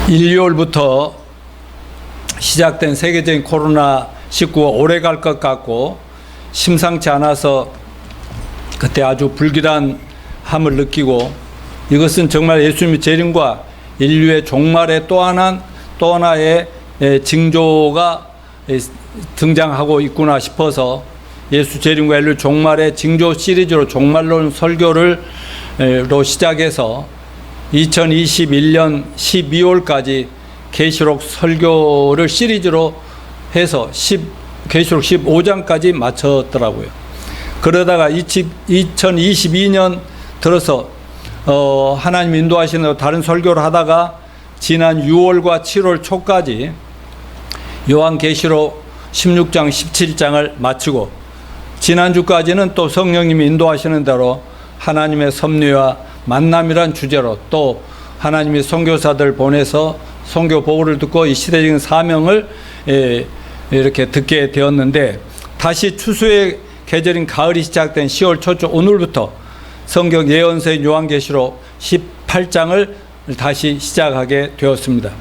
1, 2월부터 시작된 세계적인 코로나19가 오래 갈 것 같고 심상치 않아서 그때 아주 불길한함을 느끼고, 이것은 정말 예수님의 재림과 인류의 종말의 또 하나의 징조가 등장하고 있구나 싶어서 예수 재림과 인류 종말의 징조 시리즈로 종말론 설교를 시작해서 2021년 12월까지 계시록 설교를 시리즈로 해서 계시록 15장까지 마쳤더라고요. 그러다가 2022년 들어서 하나님 인도하시는 다른 설교를 하다가 지난 6월과 7월 초까지 요한계시록 16장, 17장을 마치고 지난주까지는 또 성령님이 인도하시는 대로 하나님의 섭리와 만남이란 주제로 또 하나님이 선교사들 보내서 선교 보고를 듣고 이 시대적인 사명을 이렇게 듣게 되었는데, 다시 추수의 계절인 가을이 시작된 10월 초쯤 오늘부터 성경 예언서인 요한계시록 18장을 다시 시작하게 되었습니다.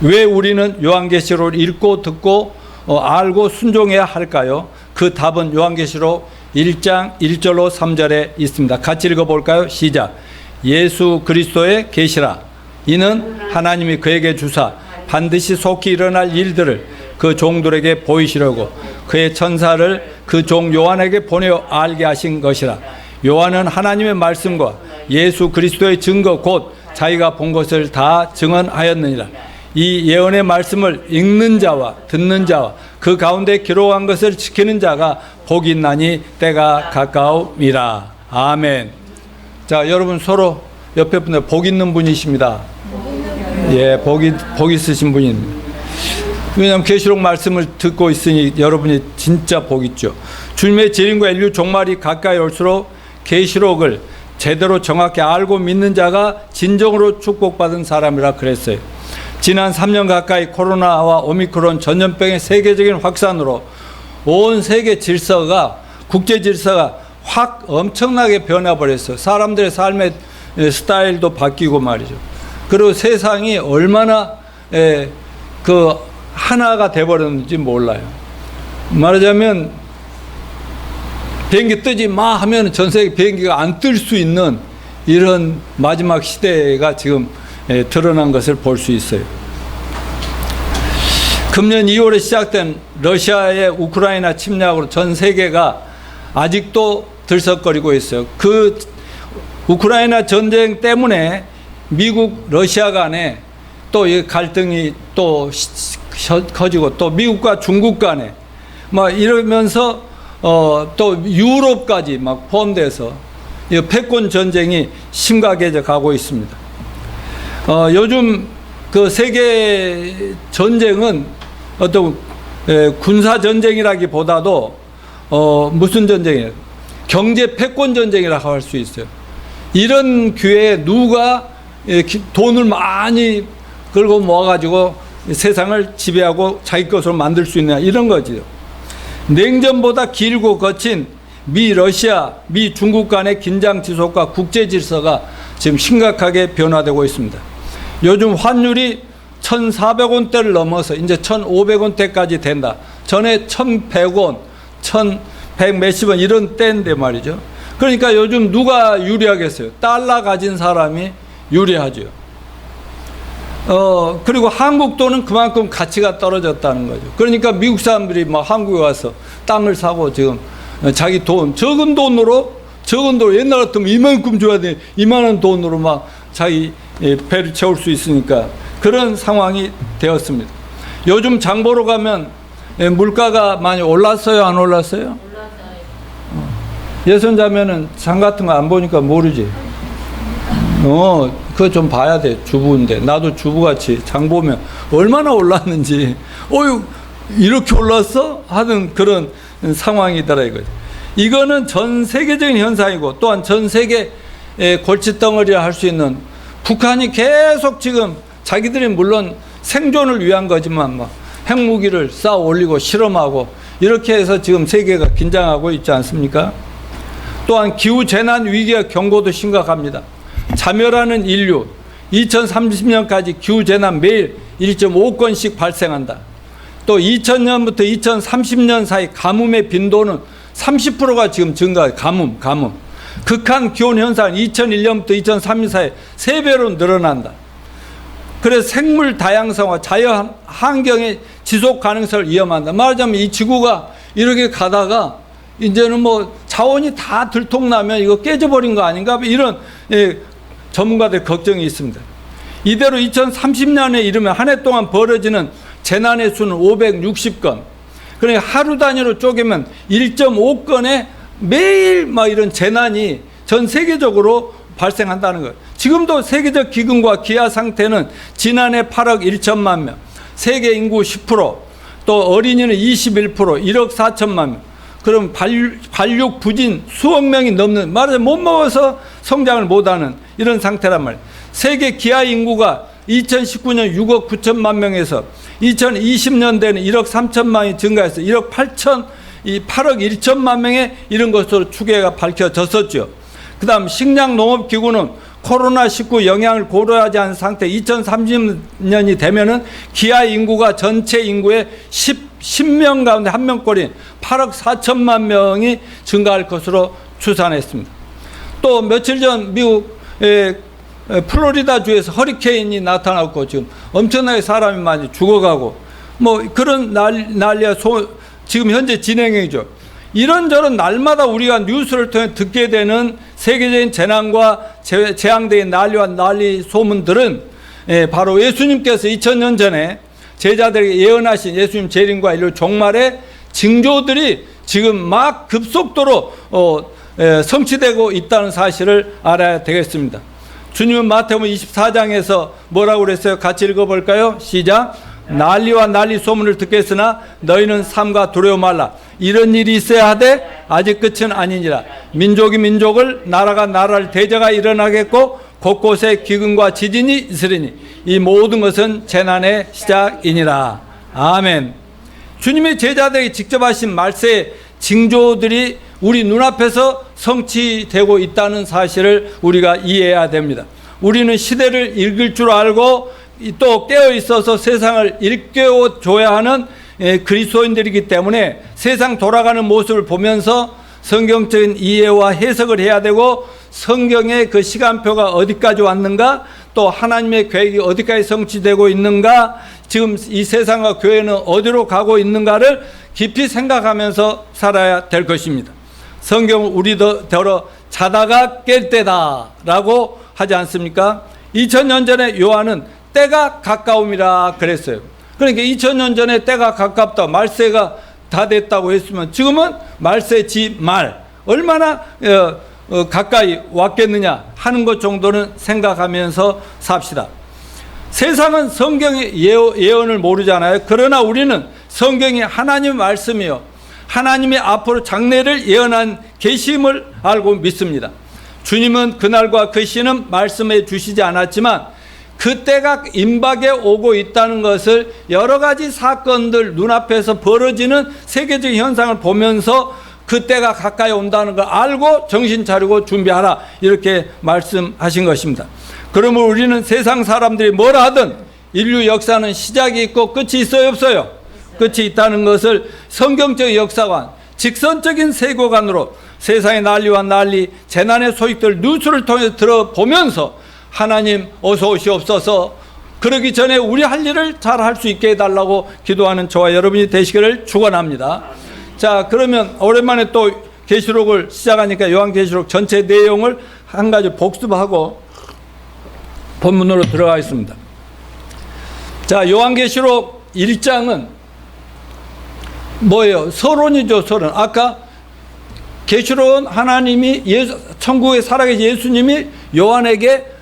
왜 우리는 요한계시록을 읽고 듣고 알고 순종해야 할까요? 그 답은 요한계시록 1장 1절로 3절에 있습니다. 같이 읽어볼까요? 시작. 예수 그리스도의 계시라. 이는 하나님이 그에게 주사 반드시 속히 일어날 일들을 그 종들에게 보이시려고 그의 천사를 그 종 요한에게 보내어 알게 하신 것이라. 요한은 하나님의 말씀과 예수 그리스도의 증거 곧 자기가 본 것을 다 증언하였느니라. 이 예언의 말씀을 읽는 자와 듣는 자와 그 가운데 기록한 것을 지키는 자가 복이 있나니 때가 가까움이라. 아멘. 자, 여러분 서로 옆에 분들 복 있는 분이십니다. 예, 복 있으신 분입니다. 왜냐하면 계시록 말씀을 듣고 있으니 여러분이 진짜 복 있죠. 주님의 재림과 인류 종말이 가까이 올수록 계시록을 제대로 정확히 알고 믿는 자가 진정으로 축복받은 사람이라 그랬어요. 지난 3년 가까이 코로나와 오미크론 전염병의 세계적인 확산으로 온 세계 질서가, 국제 질서가 확 엄청나게 변해버렸어요. 사람들의 삶의 스타일도 바뀌고 말이죠. 그리고 세상이 얼마나 하나가 돼버렸는지 몰라요. 말하자면 비행기 뜨지 마 하면 전 세계 비행기가 안 뜰 수 있는 이런 마지막 시대가 지금 드러난 것을 볼 수 있어요. 금년 2월에 시작된 러시아의 우크라이나 침략으로 전 세계가 아직도 들썩거리고 있어요. 그 우크라이나 전쟁 때문에 미국, 러시아 간에 또 갈등이 또 커지고 또 미국과 중국 간에 막 이러면서 또 유럽까지 막 포함돼서 이 패권 전쟁이 심각해져 가고 있습니다. 요즘 그 세계 전쟁은 어떤 군사 전쟁이라기보다도 무슨 전쟁이에요? 경제 패권 전쟁이라고 할 수 있어요. 이런 기회에 누가 돈을 많이 걸고 모아가지고 세상을 지배하고 자기 것으로 만들 수 있냐, 이런 거죠. 냉전보다 길고 거친 미 러시아, 미 중국 간의 긴장 지속과 국제 질서가 지금 심각하게 변화되고 있습니다. 요즘 환율이 1,400원대를 넘어서 이제 1,500원대까지 된다. 전에 1,100원, 1,100 몇십 원 이런 때인데 말이죠. 그러니까 요즘 누가 유리하겠어요? 달러 가진 사람이 유리하죠. 그리고 한국 돈은 그만큼 가치가 떨어졌다는 거죠. 그러니까 미국 사람들이 막 한국에 와서 땅을 사고 지금 자기 돈, 적은 돈으로 옛날 같으면 이만큼 줘야 돼. 이만한 돈으로 막 자기 배를 채울 수 있으니까 그런 상황이 되었습니다. 요즘 장 보러 가면 물가가 많이 올랐어요? 안 올랐어요? 올랐어요. 예선자면은 장 같은 거 안 보니까 모르지. 그거 좀 봐야 돼. 주부인데. 나도 주부같이 장 보면 얼마나 올랐는지, 이렇게 올랐어? 하는 그런 상황이더라 이거죠. 이거는 전 세계적인 현상이고 또한 전 세계 골칫덩어리라 할 수 있는 북한이 계속 지금 자기들이 물론 생존을 위한 거지만 막 핵무기를 쌓아 올리고 실험하고 이렇게 해서 지금 세계가 긴장하고 있지 않습니까? 또한 기후재난 위기의 경고도 심각합니다. 자멸하는 인류, 2030년까지 기후재난 매일 1.5건씩 발생한다. 또 2000년부터 2030년 사이 가뭄의 빈도는 30%가 지금 증가해요. 가뭄. 극한 기온 현상 2001년부터 2003년 사이 3배로 늘어난다. 그래서 생물 다양성과 자연 환경의 지속 가능성을 위험한다. 말하자면 이 지구가 이렇게 가다가 이제는 뭐 자원이 다 들통나면 이거 깨져버린 거 아닌가? 이런 전문가들 걱정이 있습니다. 이대로 2030년에 이르면 한 해 동안 벌어지는 재난의 수는 560건. 그러니까 하루 단위로 쪼개면 1.5건의 매일 막 이런 재난이 전 세계적으로 발생한다는 거예요. 지금도 세계적 기근과 기아 상태는 지난해 8억 1천만 명, 세계 인구 10%, 또 어린이는 21%, 1억 4천만 명. 그럼 발육 부진 수억 명이 넘는, 말하자면 못 먹어서 성장을 못하는 이런 상태란 말이에요. 세계 기아 인구가 2019년 6억 9천만 명에서 2020년대는 1억 3천만이 증가해서 1억 8억 1천만 명에 이런 것으로 추계가 밝혀졌었죠. 그 다음 식량농업기구는 코로나19 영향을 고려하지 않은 상태 2030년이 되면은 기아 인구가 전체 인구의 10명 가운데 1명꼴인 8억 4천만 명이 증가할 것으로 추산했습니다. 또 며칠 전 미국 플로리다 주에서 허리케인이 나타났고 지금 엄청나게 사람이 많이 죽어가고 뭐 그런 난리가 지금 현재 진행이죠. 이런저런 날마다 우리가 뉴스를 통해 듣게 되는 세계적인 재난과 재앙대의 난리 소문들은 바로 예수님께서 2000년 전에 제자들에게 예언하신 예수님 재림과 인류 종말의 징조들이 지금 막 급속도로 성취되고 있다는 사실을 알아야 되겠습니다. 주님은 마태복음 24장에서 뭐라고 그랬어요? 같이 읽어볼까요? 시작. 난리와 난리 소문을 듣겠으나 너희는 삼가 두려워 말라. 이런 일이 있어야 하되 아직 끝은 아니니라. 민족이 민족을, 나라가 나라를 대적하여 일어나겠고 곳곳에 기근과 지진이 있으리니 이 모든 것은 재난의 시작이니라. 아멘. 주님의 제자들에게 직접 하신 말세의 징조들이 우리 눈앞에서 성취되고 있다는 사실을 우리가 이해해야 됩니다. 우리는 시대를 읽을 줄 알고 또 깨어 있어서 세상을 일깨워줘야 하는 그리스도인들이기 때문에 세상 돌아가는 모습을 보면서 성경적인 이해와 해석을 해야 되고 성경의 그 시간표가 어디까지 왔는가, 또 하나님의 계획이 어디까지 성취되고 있는가, 지금 이 세상과 교회는 어디로 가고 있는가를 깊이 생각하면서 살아야 될 것입니다. 성경은 우리더러 자다가 깰 때다라고 하지 않습니까? 2000년 전에 요한은 때가 가까움이라 그랬어요. 그러니까 2000년 전에 때가 가깝다, 말세가 다 됐다고 했으면 지금은 말세지 말 얼마나 가까이 왔겠느냐 하는 것 정도는 생각하면서 삽시다. 세상은 성경의 예언을 모르잖아요. 그러나 우리는 성경이 하나님의 말씀이요 하나님이 앞으로 장래를 예언한 계시임을 알고 믿습니다. 주님은 그날과 그 시는 말씀해 주시지 않았지만 그때가 임박에 오고 있다는 것을 여러 가지 사건들 눈앞에서 벌어지는 세계적인 현상을 보면서 그때가 가까이 온다는 걸 알고 정신 차리고 준비하라 이렇게 말씀하신 것입니다. 그러면 우리는 세상 사람들이 뭐라 하든 인류 역사는 시작이 있고 끝이 있어요 없어요? 끝이 있다는 것을 성경적 역사관, 직선적인 세계관으로 세상의 난리와 난리, 재난의 소식들 뉴스를 통해서 들어보면서 하나님 어서 오시옵소서, 그러기 전에 우리 할 일을 잘 할 수 있게 해달라고 기도하는 저와 여러분이 되시기를 축원합니다. 자, 그러면 오랜만에 또 계시록을 시작하니까 요한계시록 전체 내용을 한 가지 복습하고 본문으로 들어가겠습니다. 자, 요한계시록 1장은 뭐예요? 서론이죠, 서론. 아까 계시록은 하나님이 천국에 살아계신 예수님이 요한에게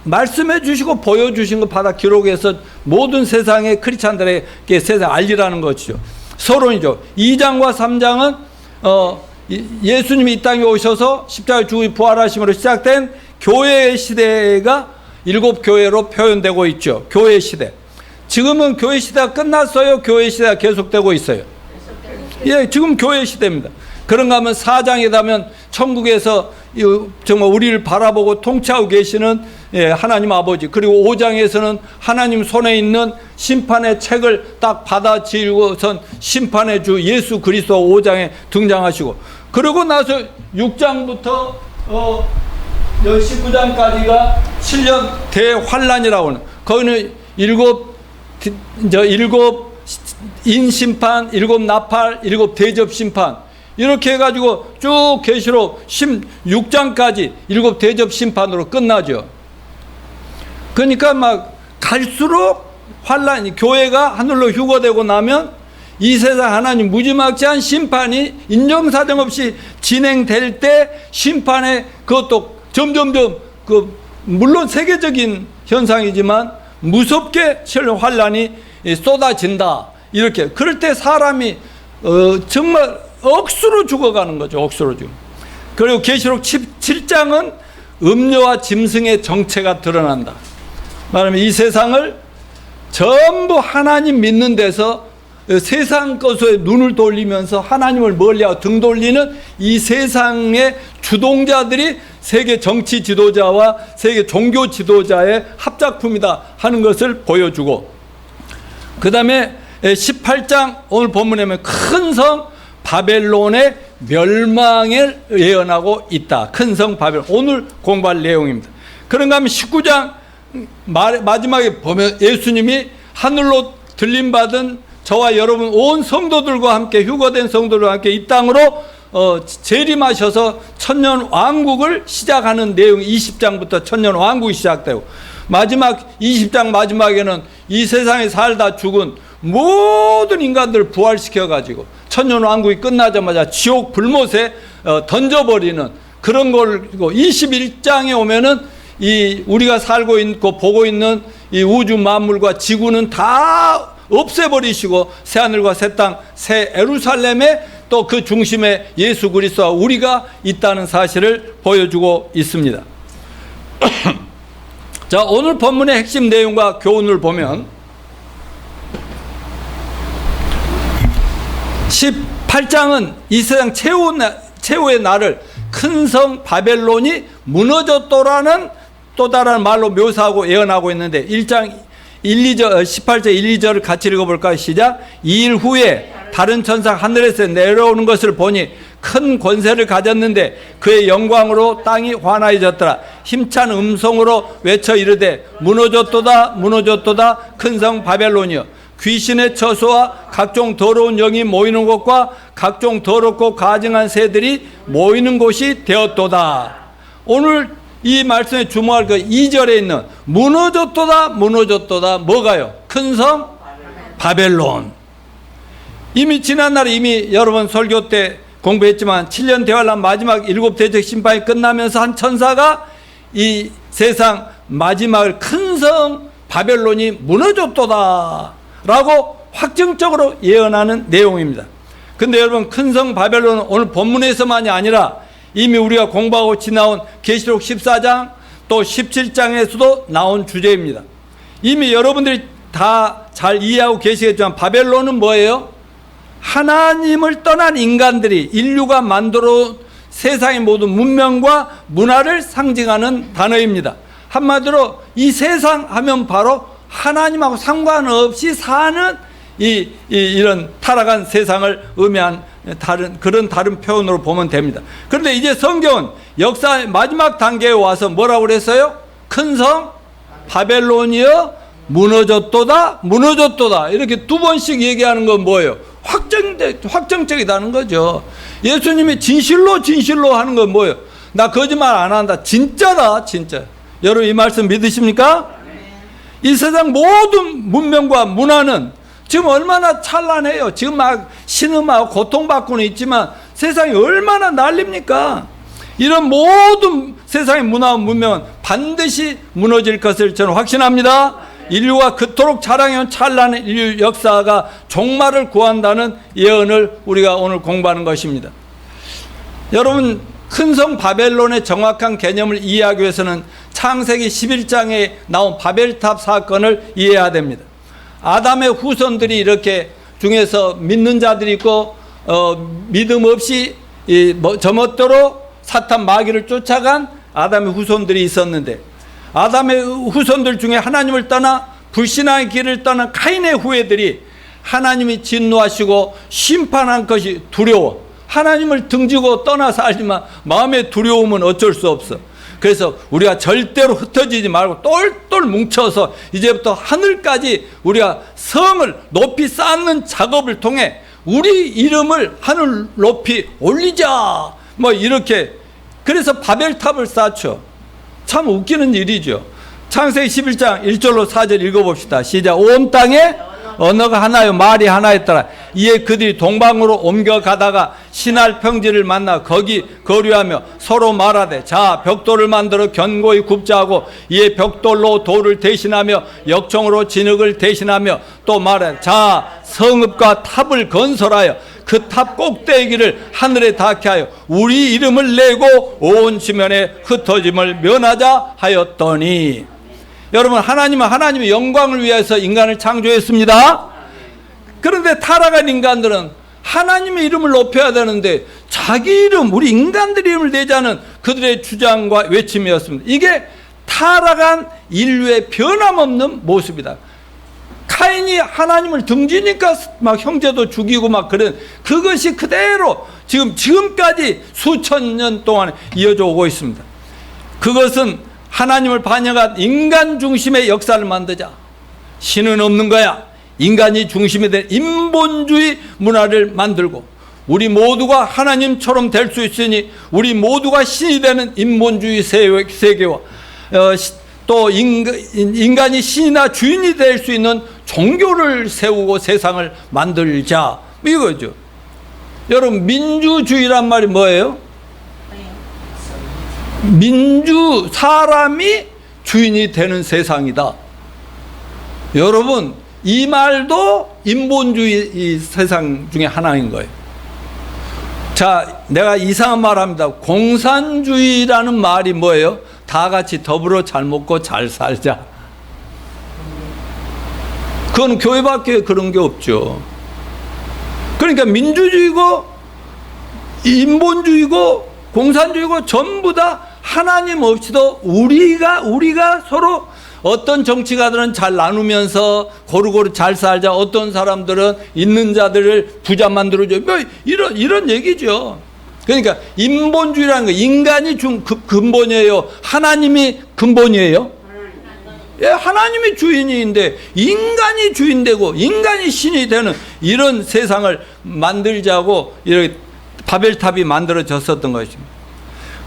말씀해 주시고 보여주신 것 받아 기록해서 모든 세상의 크리스찬들에게 세상 알리라는 것이죠. 서론이죠. 2장과 3장은 예수님이 이 땅에 오셔서 십자가에 죽으시고 부활하심으로 시작된 교회의 시대가 7교회로 표현되고 있죠. 교회 시대. 지금은 교회 시대가 끝났어요? 교회 시대가 계속되고 있어요? 예, 지금 교회 시대입니다. 그런가 하면 4장에 가면 천국에서 정말 우리를 바라보고 통치하고 계시는 하나님 아버지, 그리고 5장에서는 하나님 손에 있는 심판의 책을 딱 받아들이고선 심판의 주 예수 그리스도 5장에 등장하시고, 그러고 나서 6장부터 19장까지가 7년 대환란이라고 하는, 거기는 일곱 인심판, 일곱 나팔, 일곱 대접심판, 이렇게 해가지고 쭉 계시록 16장까지 일곱 대접심판으로 끝나죠. 그러니까 막 갈수록 환란이, 교회가 하늘로 휴거되고 나면 이 세상 하나님 무지막지한 심판이 인정사정 없이 진행될 때, 심판의 그것도 점점점 물론 세계적인 현상이지만 무섭게 환란이 쏟아진다. 이렇게 그럴 때 사람이 정말 억수로 죽어가는 거죠. 억수로 죽어. 그리고 계시록 7장은 음료와 짐승의 정체가 드러난다. 말하면 이 세상을 전부 하나님 믿는 데서 세상 것에 눈을 돌리면서 하나님을 멀리하고 등 돌리는 이 세상의 주동자들이 세계 정치 지도자와 세계 종교 지도자의 합작품이다 하는 것을 보여주고, 그 다음에 18장 오늘 본문에 보면 큰 성 바벨론의 멸망을 예언하고 있다. 큰 성 바벨론, 오늘 공부할 내용입니다. 그런가 하면 19장 마지막에 보면 예수님이 하늘로 들림받은 저와 여러분 온 성도들과 함께, 휴거된 성도들과 함께 이 땅으로 재림하셔서 천년 왕국을 시작하는 내용, 20장부터 천년 왕국이 시작되고, 마지막 20장 마지막에는 이 세상에 살다 죽은 모든 인간들을 부활시켜가지고 천년 왕국이 끝나자마자 지옥 불못에 던져버리는 그런 걸, 21장에 오면은 이 우리가 살고 있고 보고 있는 이 우주 만물과 지구는 다 없애버리시고 새하늘과 새 땅, 새 예루살렘에 또 그 중심에 예수 그리스도와 우리가 있다는 사실을 보여주고 있습니다. 자, 오늘 본문의 핵심 내용과 교훈을 보면 18장은 이 세상 최후의 날을 큰 성 바벨론이 무너졌더라는 또 다른 말로 묘사하고 예언하고 있는데, 1장 18절 1, 2절을 같이 읽어볼까요? 시작. 2일 후에 다른 천사가 하늘에서 내려오는 것을 보니 큰 권세를 가졌는데 그의 영광으로 땅이 환하여졌더라. 힘찬 음성으로 외쳐 이르되 무너졌도다 무너졌도다 큰 성 바벨론이여, 귀신의 처소와 각종 더러운 영이 모이는 곳과 각종 더럽고 가증한 새들이 모이는 곳이 되었도다. 오늘 이 말씀에 주목할 그 2절에 있는 무너졌도다 무너졌도다, 뭐가요? 큰 성 바벨론. 이미 지난날에 이미 여러분 설교 때 공부했지만 7년 대환란 마지막 일곱 대적 심판이 끝나면서 한 천사가 이 세상 마지막을 큰 성 바벨론이 무너졌도다 라고 확정적으로 예언하는 내용입니다. 근데 여러분, 큰 성 바벨론은 오늘 본문에서만이 아니라 이미 우리가 공부하고 지나온 계시록 14장 또 17장에서도 나온 주제입니다. 이미 여러분들이 다 잘 이해하고 계시겠지만 바벨론은 뭐예요? 하나님을 떠난 인간들이, 인류가 만들어 세상의 모든 문명과 문화를 상징하는 단어입니다. 한마디로 이 세상 하면 바로 하나님하고 상관없이 사는 이런 타락한 세상을 의미한 그런 다른 표현으로 보면 됩니다. 그런데 이제 성경은 역사의 마지막 단계에 와서 뭐라고 그랬어요? 큰 성 바벨론이여 무너졌도다 무너졌도다, 이렇게 두 번씩 얘기하는 건 뭐예요? 확정적이다는 거죠. 예수님이 진실로 하는 건 뭐예요? 나 거짓말 안 한다, 진짜다, 진짜. 여러분 이 말씀 믿으십니까? 이 세상 모든 문명과 문화는 지금 얼마나 찬란해요. 지금 막 신음하고 고통받고는 있지만 세상이 얼마나 난립니까? 이런 모든 세상의 문화와 문명은 반드시 무너질 것을 저는 확신합니다. 인류가 그토록 자랑해온 찬란한 인류 역사가 종말을 구한다는 예언을 우리가 오늘 공부하는 것입니다. 여러분, 큰 성 바벨론의 정확한 개념을 이해하기 위해서는 창세기 11장에 나온 바벨탑 사건을 이해해야 됩니다. 아담의 후손들이 이렇게 중에서 믿는 자들이 있고 믿음 없이 저멋대로 사탄 마귀를 쫓아간 아담의 후손들이 있었는데, 아담의 후손들 중에 하나님을 떠나 불신앙의 길을 떠난 카인의 후예들이 하나님이 진노하시고 심판한 것이 두려워. 하나님을 등지고 떠나 살지만 마음의 두려움은 어쩔 수 없어. 그래서 우리가 절대로 흩어지지 말고 똘똘 뭉쳐서 이제부터 하늘까지 우리가 성을 높이 쌓는 작업을 통해 우리 이름을 하늘 높이 올리자. 뭐 이렇게. 그래서 바벨탑을 쌓죠. 참 웃기는 일이죠. 창세기 11장 1절로 4절 읽어봅시다. 시작. 온 땅에 언어가 하나요 말이 하나였더라. 이에 그들이 동방으로 옮겨가다가 신할 평지를 만나 거기 거류하며 서로 말하되 자 벽돌을 만들어 견고히 굽자 하고 이에 벽돌로 돌을 대신하며 역청으로 진흙을 대신하며 또 말하되 자 성읍과 탑을 건설하여 그 탑 꼭대기를 하늘에 닿게 하여 우리 이름을 내고 온 지면에 흩어짐을 면하자 하였더니. 여러분, 하나님은 하나님의 영광을 위해서 인간을 창조했습니다. 그런데 타락한 인간들은 하나님의 이름을 높여야 되는데 자기 이름, 우리 인간들의 이름을 내자는 그들의 주장과 외침이었습니다. 이게 타락한 인류의 변함없는 모습이다. 카인이 하나님을 등지니까 막 형제도 죽이고 막 그런, 그것이 그대로 지금까지 수천 년 동안 이어져 오고 있습니다. 그것은 하나님을 반영한 인간 중심의 역사를 만들자. 신은 없는 거야. 인간이 중심이 된 인본주의 문화를 만들고 우리 모두가 하나님처럼 될 수 있으니 우리 모두가 신이 되는 인본주의 세계와 또 인간이 신이나 주인이 될 수 있는 종교를 세우고 세상을 만들자. 이거죠. 여러분, 민주주의란 말이 뭐예요? 사람이 주인이 되는 세상이다. 여러분, 이 말도 인본주의 이 세상 중에 하나인 거예요. 자, 내가 이상한 말 합니다. 공산주의라는 말이 뭐예요? 다 같이 더불어 잘 먹고 잘 살자. 그건 교회밖에 그런 게 없죠. 그러니까 민주주의고 인본주의고 공산주의고 전부 다 하나님 없이도 우리가 서로 어떤 정치가들은 잘 나누면서 고루고루 잘 살자. 어떤 사람들은 있는 자들을 부자 만들어줘. 뭐 이런 얘기죠. 그러니까 인본주의라는 거, 인간이 근본이에요? 하나님이 근본이에요? 예, 하나님이 주인인데 인간이 주인되고 인간이 신이 되는 이런 세상을 만들자고 이렇게 바벨탑이 만들어졌었던 것입니다.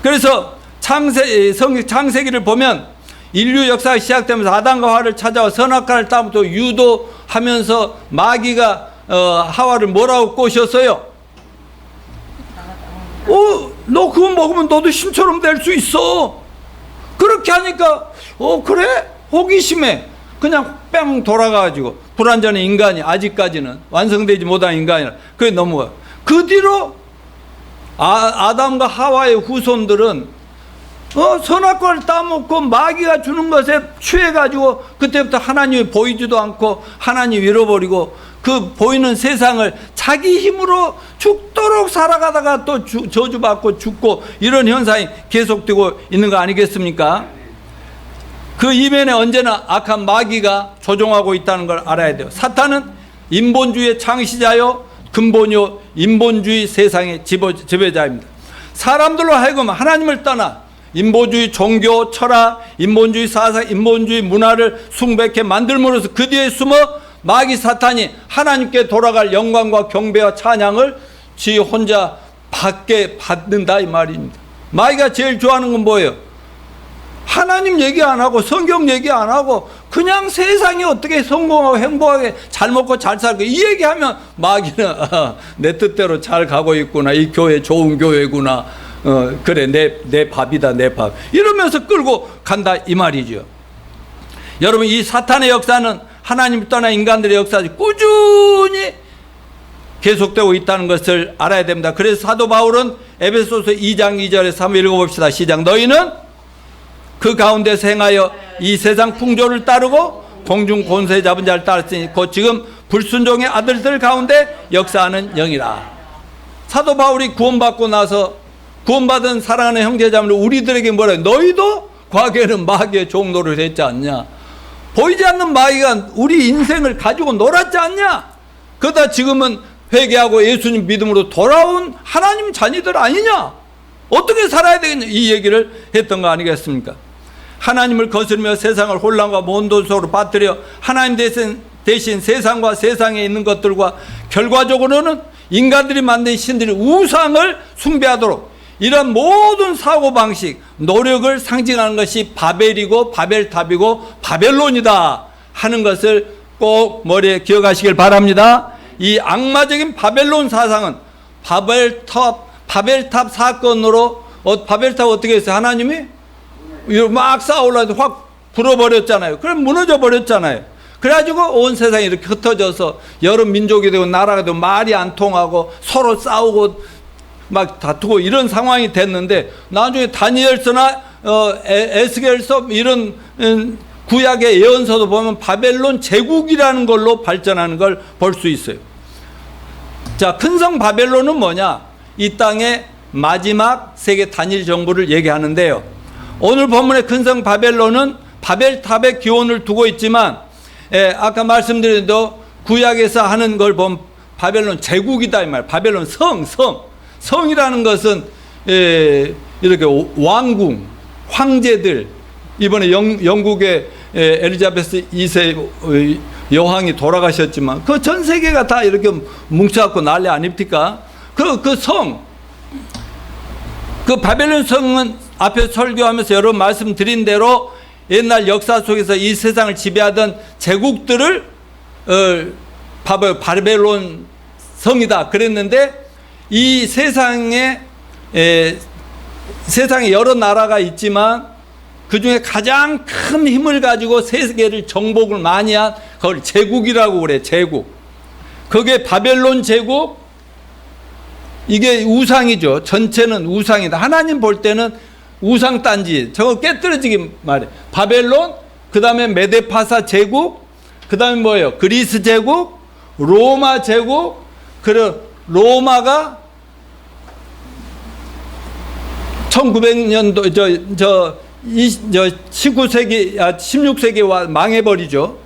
그래서 창세기를 보면 인류 역사가 시작되면서 아담과 하와를 찾아와 선악과를 따부터 유도하면서 마귀가 하와를 뭐라고 꼬셨어요? 너 그거 먹으면 너도 신처럼 될 수 있어. 그렇게 하니까 그래? 호기심에 그냥 뺑 돌아가가지고 불완전한 인간이 아직까지는 완성되지 못한 인간이라 그게 넘어가요. 그 뒤로 아담과 하와의 후손들은 선악과를 따먹고 마귀가 주는 것에 취해가지고 그때부터 하나님이 보이지도 않고 하나님 잃어버리고 그 보이는 세상을 자기 힘으로 죽도록 살아가다가 또 저주받고 죽고 이런 현상이 계속되고 있는 거 아니겠습니까? 그 이면에 언제나 악한 마귀가 조종하고 있다는 걸 알아야 돼요. 사탄은 인본주의의 창시자요 근본이요 인본주의 세상의 지배자입니다. 사람들로 하여금 하나님을 떠나 인본주의 종교, 철학, 인본주의 사상, 인본주의 문화를 숭배케 만들므로써 그 뒤에 숨어 마귀 사탄이 하나님께 돌아갈 영광과 경배와 찬양을 지 혼자 받는다 이 말입니다. 마귀가 제일 좋아하는 건 뭐예요? 하나님 얘기 안 하고 성경 얘기 안 하고 그냥 세상이 어떻게 성공하고 행복하게 잘 먹고 잘 살고 이 얘기하면 마귀는 내 뜻대로 잘 가고 있구나. 이 교회 좋은 교회구나. 그래 내 밥이다 내 밥. 이러면서 끌고 간다 이 말이죠. 여러분, 이 사탄의 역사는 하나님을 떠난 인간들의 역사지 꾸준히 계속되고 있다는 것을 알아야 됩니다. 그래서 사도 바울은 에베소서 2장 2절에서 한번 읽어봅시다. 시작. 너희는 그 가운데서 행하여 이 세상 풍조를 따르고 공중 권세 잡은 자를 따랐으니 곧 지금 불순종의 아들들 가운데 역사하는 영이라. 사도 바울이 구원받고 나서 구원받은 사랑하는 형제자매들 우리들에게 뭐라 해요? 너희도 과거에는 마귀의 종노를 했지 않냐? 보이지 않는 마귀가 우리 인생을 가지고 놀았지 않냐? 그러다 지금은 회개하고 예수님 믿음으로 돌아온 하나님 자녀들 아니냐? 어떻게 살아야 되겠냐? 이 얘기를 했던 거 아니겠습니까? 하나님을 거스르며 세상을 혼란과 mon돈 속으로 빠뜨려 하나님 대신 세상과 세상에 있는 것들과 결과적으로는 인간들이 만든 신들의 우상을 숭배하도록 이런 모든 사고방식, 노력을 상징하는 것이 바벨이고 바벨탑이고 바벨론이다 하는 것을 꼭 머리에 기억하시길 바랍니다. 이 악마적인 바벨론 사상은 바벨탑 사건으로 바벨탑 어떻게 했어요? 하나님이 막 쌓아올라서 확 불어버렸잖아요. 그럼 무너져 버렸잖아요. 그래가지고 온 세상이 이렇게 흩어져서 여러 민족이 되고 나라가 되고 말이 안 통하고 서로 싸우고 막 다투고 이런 상황이 됐는데 나중에 다니엘서나 에스겔서 이런 구약의 예언서도 보면 바벨론 제국이라는 걸로 발전하는 걸 볼 수 있어요. 자, 큰 성 바벨론은 뭐냐? 이 땅의 마지막 세계 단일 정부를 얘기하는데요. 오늘 본문의 큰 성 바벨론은 바벨탑의 기원을 두고 있지만 아까 말씀드린 대로 구약에서 하는 걸 보면 바벨론 제국이다 이 말. 바벨론 성이라는 것은 이렇게 왕궁, 황제들, 이번에 영국의 엘리자베스 2세 여왕이 돌아가셨지만 그 전 세계가 다 이렇게 뭉쳐갖고 난리 아닙니까? 그 바벨론 성은 앞에 설교하면서 여러 말씀드린 대로 옛날 역사 속에서 이 세상을 지배하던 제국들을 바벨론 성이다 그랬는데 이 세상에 여러 나라가 있지만 그 중에 가장 큰 힘을 가지고 세계를 정복을 많이 한 그걸 제국이라고 그래. 제국. 그게 바벨론 제국. 이게 우상이죠. 전체는 우상이다. 하나님 볼 때는 우상단지. 저거 깨뜨려지기 말해. 바벨론, 그 다음에 메데파사 제국, 그 다음에 뭐예요? 그리스 제국, 로마 제국. 그리고 로마가 1900년도 19세기 16세기 망해버리죠.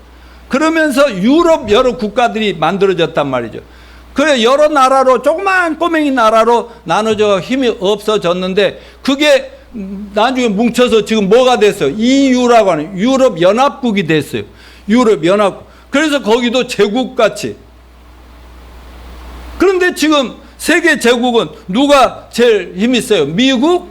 그러면서 유럽 여러 국가들이 만들어졌단 말이죠. 그래 여러 나라로 조그만 꼬맹이 나라로 나눠져 힘이 없어졌는데 그게 나중에 뭉쳐서 지금 뭐가 됐어요? EU라고 하는 유럽 연합국이 됐어요. 유럽 연합국. 그래서 거기도 제국같이. 그런데 지금 세계 제국은 누가 제일 힘이 세요? 미국,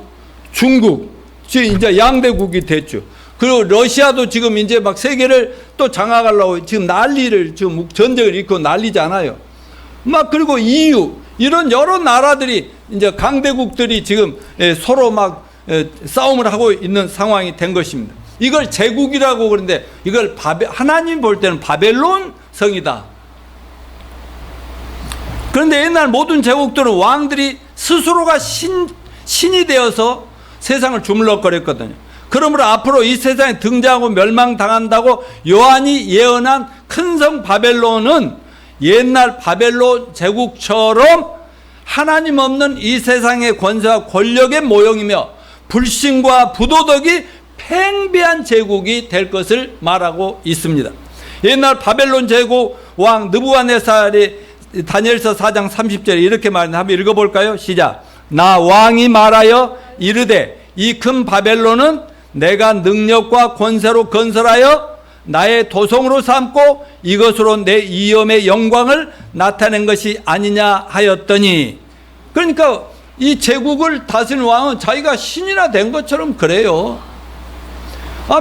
중국. 지금 이제 양대국이 됐죠. 그리고 러시아도 지금 이제 막 세계를 또 장악하려고 지금 난리를 지금 전쟁을 일으키고 난리잖아요. 막 그리고 EU 이런 여러 나라들이 이제 강대국들이 지금 서로 막 싸움을 하고 있는 상황이 된 것입니다. 이걸 제국이라고 그러는데 이걸 하나님 볼 때는 바벨론 성이다. 그런데 옛날 모든 제국들은 왕들이 스스로가 신이 되어서 세상을 주물럭거렸거든요. 그러므로 앞으로 이 세상에 등장하고 멸망당한다고 요한이 예언한 큰 성 바벨론은 옛날 바벨론 제국처럼 하나님 없는 이 세상의 권세와 권력의 모형이며 불신과 부도덕이 팽배한 제국이 될 것을 말하고 있습니다. 옛날 바벨론 제국 왕 느부갓네살이 다니엘서 4장 30절에 이렇게 말하는데 한번 읽어볼까요? 시작. 나 왕이 말하여 이르되 이 큰 바벨론은 내가 능력과 권세로 건설하여 나의 도성으로 삼고 이것으로 내 이엄의 영광을 나타낸 것이 아니냐 하였더니, 그러니까 이 제국을 다스리는 왕은 자기가 신이나 된 것처럼 그래요.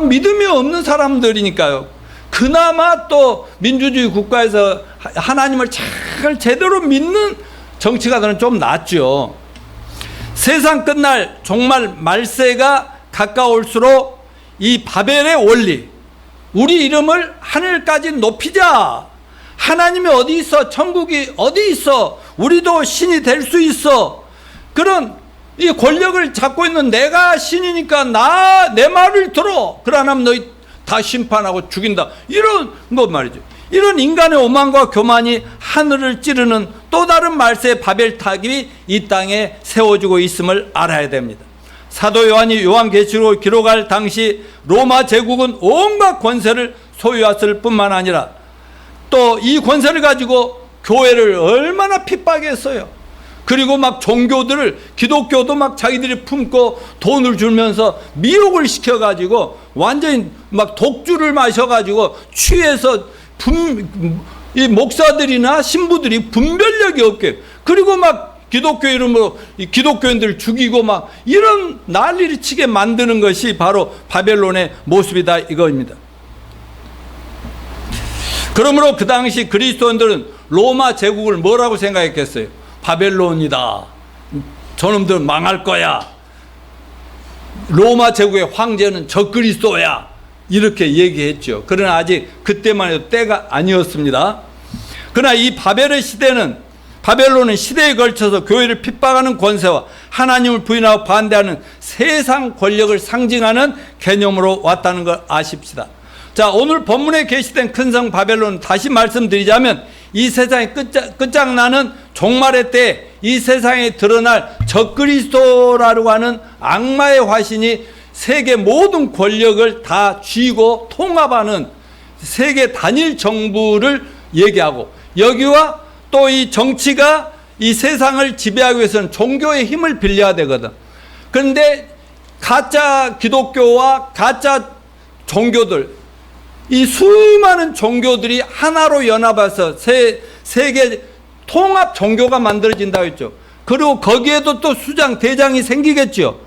믿음이 없는 사람들이니까요. 그나마 또 민주주의 국가에서 하나님을 잘 제대로 믿는 정치가들은 좀 낫죠. 세상 끝날 종말 말세가 가까울수록 이 바벨의 원리, 우리 이름을 하늘까지 높이자. 하나님이 어디 있어? 천국이 어디 있어? 우리도 신이 될 수 있어. 그런 이 권력을 잡고 있는 내가 신이니까 내 말을 들어. 그러나면 너희 다 심판하고 죽인다. 이런 것 말이죠. 이런 인간의 오만과 교만이 하늘을 찌르는 또 다른 말세의 바벨탑이 이 땅에 세워지고 있음을 알아야 됩니다. 사도 요한이 요한계시록을 기록할 당시 로마 제국은 온갖 권세를 소유했을 뿐만 아니라 또 이 권세를 가지고 교회를 얼마나 핍박했어요. 그리고 막 종교들을, 기독교도 막 자기들이 품고 돈을 주면서 미혹을 시켜가지고 완전히 막 독주를 마셔가지고 취해서 이 목사들이나 신부들이 분별력이 없게, 그리고 막 기독교 이름으로 기독교인들을 죽이고 막 이런 난리를 치게 만드는 것이 바로 바벨론의 모습이다 이거입니다. 그러므로 그 당시 그리스도인들은 로마 제국을 뭐라고 생각했겠어요? 바벨론이다. 저놈들 망할 거야. 로마 제국의 황제는 적그리스도야. 이렇게 얘기했죠. 그러나 아직 그때만 해도 때가 아니었습니다. 그러나 이 바벨론은 시대에 걸쳐서 교회를 핍박하는 권세와 하나님을 부인하고 반대하는 세상 권력을 상징하는 개념으로 왔다는 걸 아십시다. 자, 오늘 본문에 게시된 큰 성 바벨론, 다시 말씀드리자면 이 세상에 끝장나는 종말의 때 이 세상에 드러날 적그리스도라고 하는 악마의 화신이 세계 모든 권력을 다 쥐고 통합하는 세계 단일 정부를 얘기하고, 여기와 또 이 정치가 이 세상을 지배하기 위해서는 종교의 힘을 빌려야 되거든. 그런데 가짜 기독교와 가짜 종교들, 이 수많은 종교들이 하나로 연합해서 세계 통합 종교가 만들어진다고 했죠. 그리고 거기에도 또 수장, 대장이 생기겠죠.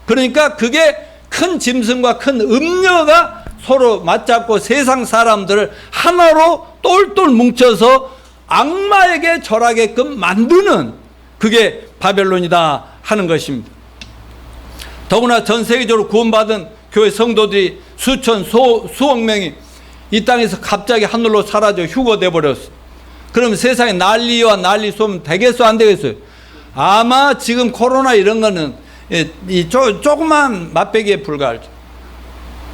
그러니까 그게 큰 짐승과 큰 음녀가 서로 맞잡고 세상 사람들을 하나로 똘똘 뭉쳐서 악마에게 절하게끔 만드는, 그게 바벨론이다 하는 것입니다. 더구나 전 세계적으로 구원받은 교회 성도들이 수천, 수억 명이 이 땅에서 갑자기 하늘로 사라져 휴거돼 버렸어. 그럼 세상에 난리와 난리 쏘면 되겠어, 안 되겠어요? 아마 지금 코로나 이런 거는 조그만 맛배기에 불과하죠.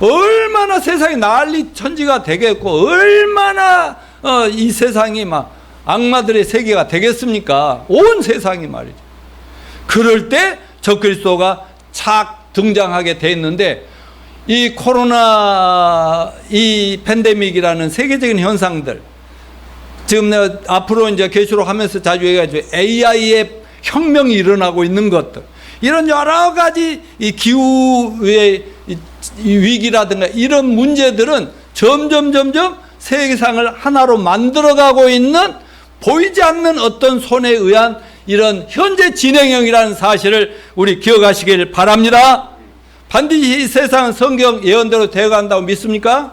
얼마나 세상이 난리 천지가 되겠고, 얼마나 이 세상이 막 악마들의 세계가 되겠습니까? 온 세상이 말이죠. 그럴 때 적그리스도가 착 등장하게 돼 있는데, 이 코로나, 이 팬데믹이라는 세계적인 현상들, 지금 내가 앞으로 이제 계시록 하면서 자주 얘기하죠. AI의 혁명이 일어나고 있는 것들, 이런 여러 가지 이 기후의 이 위기라든가 이런 문제들은 점점 세상을 하나로 만들어가고 있는, 보이지 않는 어떤 손에 의한 이런 현재 진행형이라는 사실을 우리 기억하시길 바랍니다. 반드시 이 세상은 성경 예언대로 되어간다고 믿습니까?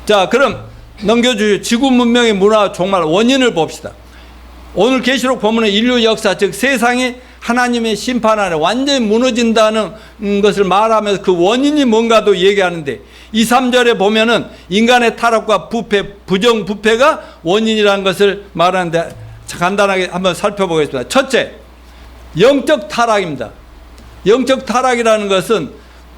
자, 그럼 넘겨주시죠. 지구 문명의 문화 종말 원인을 봅시다. 오늘 계시록 보면 인류 역사, 즉 세상이 하나님의 심판 아래 완전히 무너진다는 것을 말하면서 그 원인이 뭔가도 얘기하는데, 2, 3절에 보면은 인간의 타락과 부패, 부정부패가 원인이라는 것을 말하는데, 간단하게 한번 살펴보겠습니다. 첫째, 영적 타락입니다. 영적 타락이라는 것은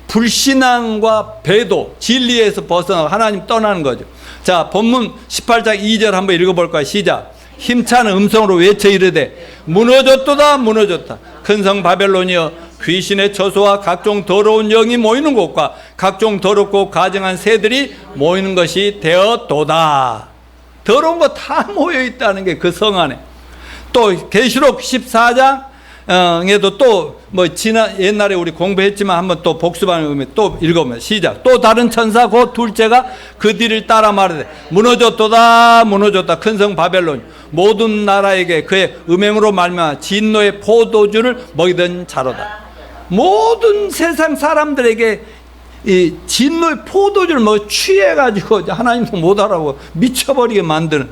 불신앙과 배도, 진리에서 벗어나고 하나님 떠나는 거죠. 자, 본문 18장 2절 한번 읽어볼까요? 시작. 힘찬 음성으로 외쳐 이르되 무너졌도다 무너졌다. 큰 성 바벨론이여, 귀신의 처소와 각종 더러운 영이 모이는 곳과 각종 더럽고 가증한 새들이 모이는 것이 되었도다. 더러운 거 다 모여 있다는 게 그 성 안에. 또 계시록 14장에도 또 뭐 옛날에 우리 공부했지만 한번 또 복습하는 의미 또 읽어보면 시작. 또 다른 천사 곧 둘째가 그 뒤를 따라 말하되 무너졌도다 무너졌다. 큰 성 바벨론, 모든 나라에게 그의 음행으로 말미암아 진노의 포도주를 먹이던 자로다. 모든 세상 사람들에게 이 진노의 포도주를 취해가지고 하나님도 못 알아보고 미쳐버리게 만드는.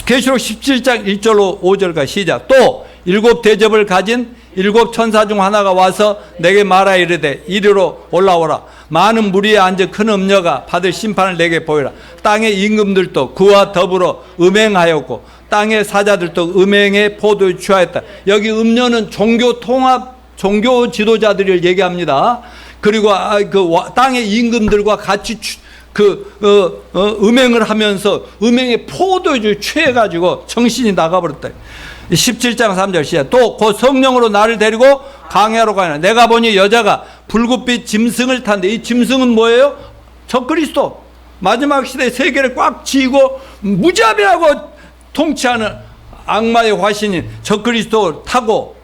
계시록 17장 1절로 5절까지 시작. 또 일곱 대접을 가진 일곱 천사 중 하나가 와서 내게 말하 이르되 이리로 올라오라. 많은 무리에 앉은 큰 음녀가 받을 심판을 내게 보이라. 땅의 임금들도 그와 더불어 음행하였고 땅의 사자들도 음행의 포도에 취하였다. 여기 음녀는 종교 통합, 종교 지도자들을 얘기합니다. 그리고 그 땅의 임금들과 같이 음행을 하면서 음행의 포도주 취해가지고 정신이 나가버렸다. 17장 3절 시작. 또 곧 성령으로 나를 데리고 강야로 가냐. 내가 보니 여자가 불굿빛 짐승을 탄데, 이 짐승은 뭐예요? 적그리스도. 마지막 시대 세계를 꽉 쥐고 무자비하고 통치하는 악마의 화신인 적그리스도를 타고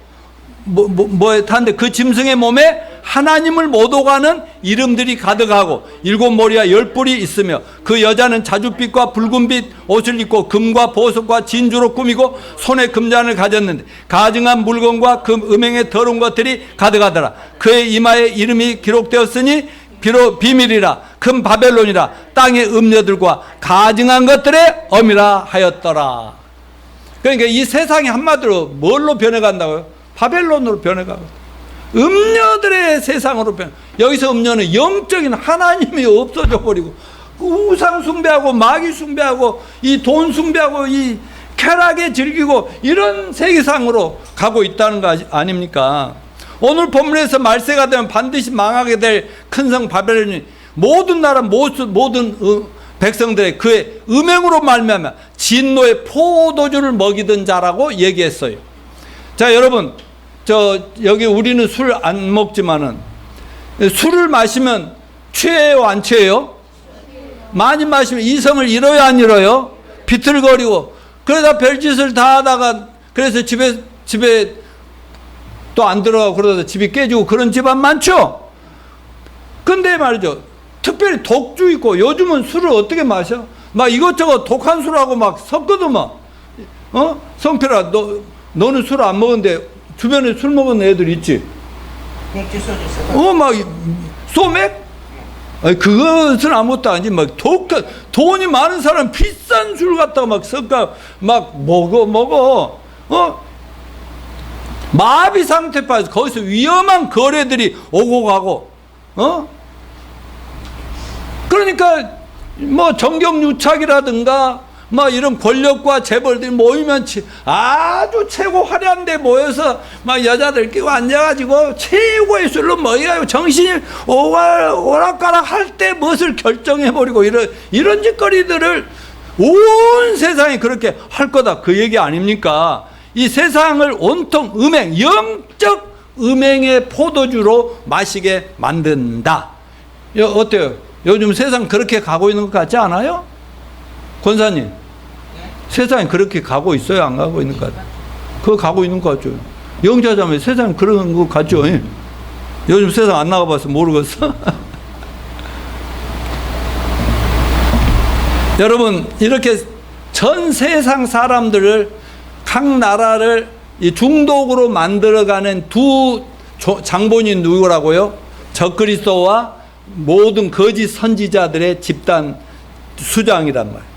뭐에 탔는데, 그 짐승의 몸에 하나님을 못 오가는 이름들이 가득하고 7머리와 10뿔이 있으며, 그 여자는 자줏빛과 붉은빛 옷을 입고 금과 보석과 진주로 꾸미고 손에 금잔을 가졌는데, 가증한 물건과 그 음행의 더러운 것들이 가득하더라. 그의 이마에 이름이 기록되었으니 비록 비밀이라, 큰 바벨론이라, 땅의 음녀들과 가증한 것들의 어미라 하였더라. 그러니까 이 세상이 한마디로 뭘로 변해간다고요? 바벨론으로 변해가고, 음녀들의 세상으로 변해. 여기서 음녀는 영적인 하나님이 없어져 버리고, 우상 숭배하고 마귀 숭배하고 이 돈 숭배하고 이 쾌락에 즐기고 이런 세계상으로 가고 있다는 거 아닙니까? 오늘 본문에서 말세가 되면 반드시 망하게 될 큰 성 바벨론이 모든 나라 모든 백성들의 그의 음행으로 말미암아 진노의 포도주를 먹이던 자라고 얘기했어요. 자, 여러분, 여기 우리는 술 안 먹지만은, 술을 마시면 취해요, 안 취해요? 많이 마시면 이성을 잃어요, 안 잃어요? 비틀거리고, 그러다 별짓을 다 하다가, 그래서 집에 또 안 들어가고 그러다 집이 깨지고 그런 집안 많죠? 근데 말이죠, 특별히 독주 있고, 요즘은 술을 어떻게 마셔? 막 이것저것 독한 술하고 막 섞어도 막, 성필아, 너는 술 안 먹었는데 주변에 술 먹은 애들 있지? 맥주 소주 막 소맥? 아니, 그것은 아무것도 아니지. 막 돈이 많은 사람 비싼 술 갖다가 막 섞어 막 먹어. 마비 상태 빠져서 거기서 위험한 거래들이 오고 가고, 그러니까 뭐 정경유착이라든가 막 이런 권력과 재벌들이 모이면 아주 최고 화려한 데 모여서 막 여자들 끼고 앉아가지고 최고의 술로 먹여가지고 정신이 오락가락 할 때 무엇을 결정해버리고 이런 짓거리들을 온 세상이 그렇게 할 거다, 그 얘기 아닙니까? 이 세상을 온통 음행, 영적 음행의 포도주로 마시게 만든다. 어때요? 요즘 세상 그렇게 가고 있는 것 같지 않아요? 권사님, 네? 세상이 그렇게 가고 있어요? 안 가고 있는 것 같아요? 그거 가고 있는 것 같죠? 영자자면 세상이 그런 것 같죠? 요즘 세상 안 나가봐서 모르겠어? 여러분, 이렇게 전 세상 사람들을, 각 나라를 이 중독으로 만들어가는 두 장본인 누구라고요? 적그리스도와 모든 거짓 선지자들의 집단 수장이란 말이에요.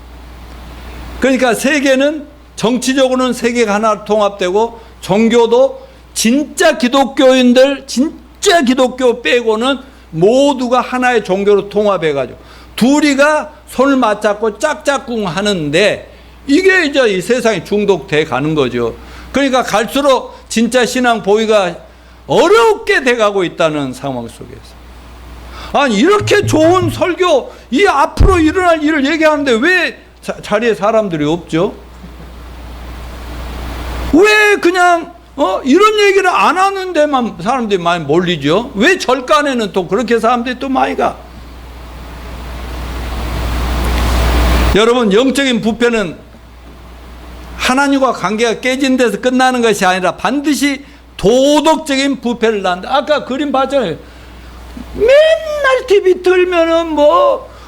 그러니까 세계는 정치적으로는 세계가 하나 통합되고, 종교도 진짜 기독교인들, 진짜 기독교 빼고는 모두가 하나의 종교로 통합해가지고 둘이가 손을 맞잡고 짝짝꿍 하는데, 이게 이제 이 세상이 중독돼 가는 거죠. 그러니까 갈수록 진짜 신앙 보기가 어렵게 돼가고 있다는 상황 속에서. 아니, 이렇게 좋은 설교, 이 앞으로 일어날 일을 얘기하는데 왜 자리에 사람들이 없죠? 왜 그냥 이런 얘기를 안 하는 데만 사람들이 많이 몰리죠? 왜 절간에는 또 그렇게 사람들이 또 많이 가? 여러분, 영적인 부패는 하나님과 관계가 깨진 데서 끝나는 것이 아니라 반드시 도덕적인 부패를 낳는다. 아까 그림 봤잖아요. 맨날 TV 틀면은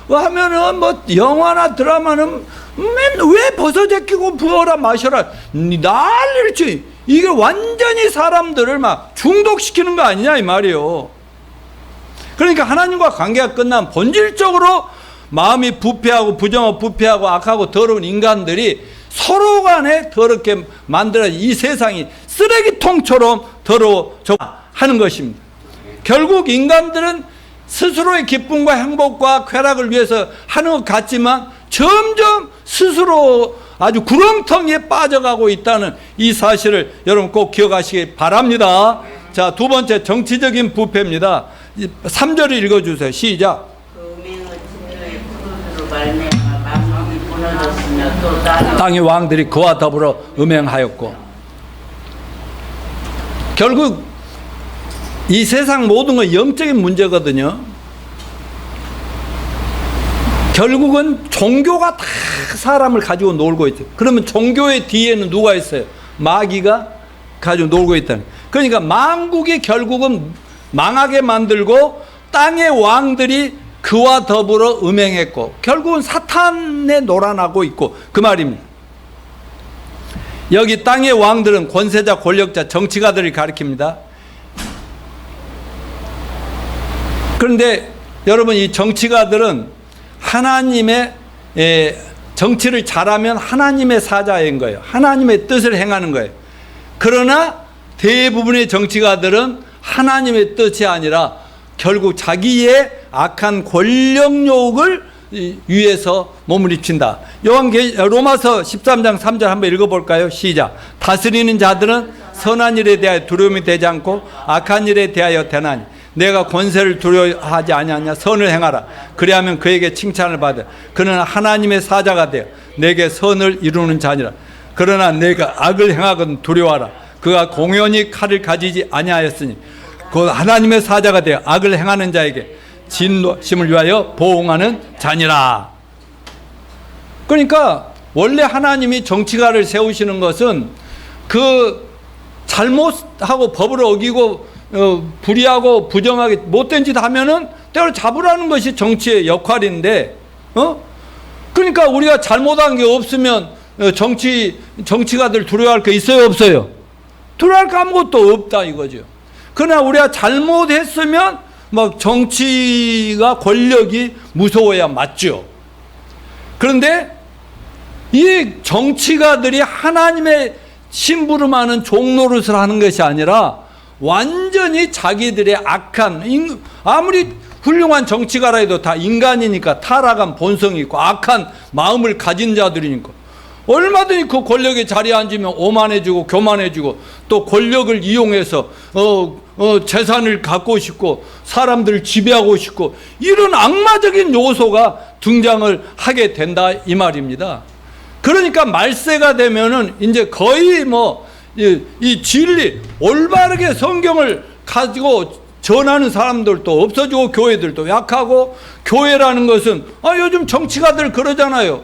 하면은 영화나 드라마는 왜 버섯 제끼고 부어라 마셔라 난리를 치. 이게 완전히 사람들을 막 중독시키는 거 아니냐 이 말이에요. 그러니까 하나님과 관계가 끝나면 본질적으로 마음이 부패하고 부정하고 부패하고 악하고 더러운 인간들이 서로 간에 더럽게 만들어 이 세상이 쓰레기통처럼 더러워 하는 것입니다. 결국 인간들은 스스로의 기쁨과 행복과 쾌락을 위해서 하는 것 같지만 점점 스스로 아주 구렁텅이에 빠져가고 있다는 이 사실을 여러분 꼭 기억하시기 바랍니다. 자, 두 번째 정치적인 부패입니다. 3절을 읽어주세요. 시작. 그 음행은 진노의 말미암아 만방이 무너졌으며 또 땅의 왕들이 그와 더불어 음행하였고, 결국 이 세상 모든 건 영적인 문제거든요. 결국은 종교가 다 사람을 가지고 놀고 있죠. 그러면 종교의 뒤에는 누가 있어요? 마귀가 가지고 놀고 있다는. 그러니까 만국이 결국은 망하게 만들고 땅의 왕들이 그와 더불어 음행했고, 결국은 사탄에 놀아나고 있고, 그 말입니다. 여기 땅의 왕들은 권세자, 권력자, 정치가들을 가리킵니다. 그런데 여러분, 이 정치가들은 하나님의 정치를 잘하면 하나님의 사자인 거예요. 하나님의 뜻을 행하는 거예요. 그러나 대부분의 정치가들은 하나님의 뜻이 아니라 결국 자기의 악한 권력욕을 위해서 몸을 입힌다. 로마서 13장 3절 한번 읽어볼까요? 시작. 다스리는 자들은 선한 일에 대하여 두려움이 되지 않고 악한 일에 대하여 되나니 내가 권세를 두려워하지 아니하냐. 선을 행하라. 그리하면 그에게 칭찬을 받아. 그는 하나님의 사자가 되어 내게 선을 이루는 자니라. 그러나 내가 악을 행하거든 두려워하라. 그가 공연히 칼을 가지지 아니하였으니 그 하나님의 사자가 되어 악을 행하는 자에게 진노심을 위하여 보응하는 자니라. 그러니까 원래 하나님이 정치가를 세우시는 것은 그 잘못하고 법을 어기고 불의하고 부정하게 못된 짓 하면은 때로 잡으라는 것이 정치의 역할인데, 그러니까 우리가 잘못한 게 없으면 정치가들 두려워할 게 있어요, 없어요? 두려워할 게 아무것도 없다 이거죠. 그러나 우리가 잘못했으면 막 정치가 권력이 무서워야 맞죠. 그런데 이 정치가들이 하나님의 심부름하는 종노릇을 하는 것이 아니라 완전히 자기들의 악한, 아무리 훌륭한 정치가라 해도 다 인간이니까 타락한 본성이 있고 악한 마음을 가진 자들이니까 얼마든지 그 권력의 자리에 앉으면 오만해지고 교만해지고 또 권력을 이용해서 재산을 갖고 싶고 사람들을 지배하고 싶고 이런 악마적인 요소가 등장을 하게 된다 이 말입니다. 그러니까 말세가 되면은 이제 거의 이 진리 올바르게 성경을 가지고 전하는 사람들도 없어지고 교회들도 약하고, 교회라는 것은 요즘 정치가들 그러잖아요.